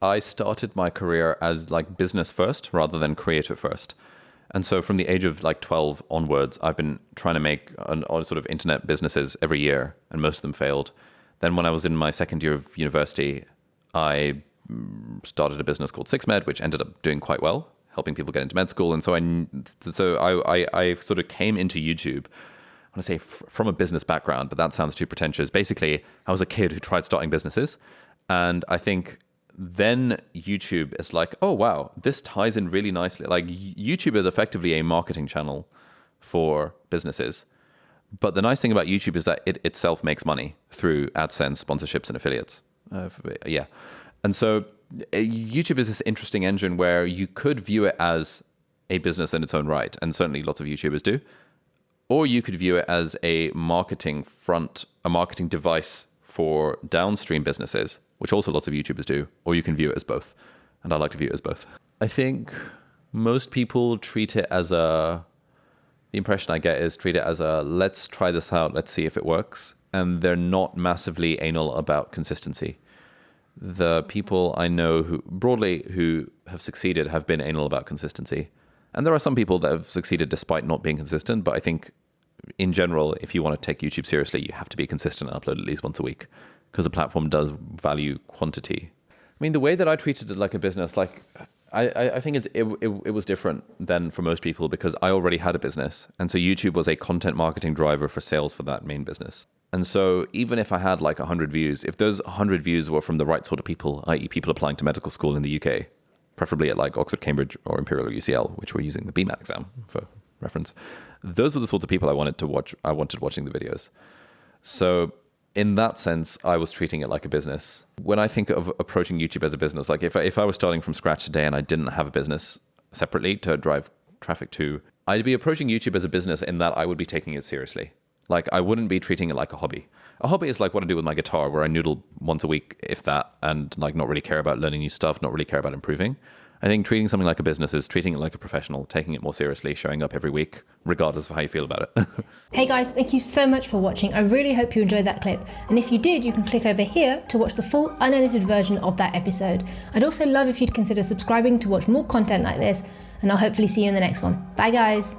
I started my career as like business first rather than creator first. And so from the age of like 12 onwards, I've been trying to make sort of internet businesses every year, and most of them failed. Then when I was in my second year of university, I started a business called SixMed, which ended up doing quite well, helping people get into med school. And so I sort of came into YouTube, I want to say from a business background, but that sounds too pretentious. Basically, I was a kid who tried starting businesses. And I think then YouTube is like, oh, wow, this ties in really nicely. Like YouTube is effectively a marketing channel for businesses. But the nice thing about YouTube is that it itself makes money through AdSense, sponsorships, and affiliates. Yeah. And so YouTube is this interesting engine where you could view it as a business in its own right. And certainly lots of YouTubers do. Or you could view it as a marketing device for downstream businesses, which also lots of YouTubers do. Or you can view it as both. And I like to view it as both. I think most people treat it as the impression I get is treat it as let's try this out, let's see if it works. And they're not massively anal about consistency. The people I know who have succeeded have been anal about consistency. And there are some people that have succeeded despite not being consistent. But I think in general, if you want to take YouTube seriously, you have to be consistent and upload at least once a week, because the platform does value quantity. I mean, the way that I treated it like a business, like I think it was different than for most people, because I already had a business. And so YouTube was a content marketing driver for sales for that main business. And so even if I had like 100 views, if those 100 views were from the right sort of people, i.e. people applying to medical school in the UK, preferably at like Oxford, Cambridge, or Imperial or UCL, which were using the BMAT exam for reference, those were the sorts of people I wanted watching the videos. So in that sense, I was treating it like a business. When I think of approaching YouTube as a business, like if I was starting from scratch today and I didn't have a business separately to drive traffic to, I'd be approaching YouTube as a business in that I would be taking it seriously. Like I wouldn't be treating it like a hobby. A hobby is like what I do with my guitar, where I noodle once a week, if that, and like not really care about learning new stuff, not really care about improving. I think treating something like a business is treating it like a professional, taking it more seriously, showing up every week, regardless of how you feel about it. Hey guys, thank you so much for watching. I really hope you enjoyed that clip. And if you did, you can click over here to watch the full unedited version of that episode. I'd also love if you'd consider subscribing to watch more content like this, and I'll hopefully see you in the next one. Bye guys.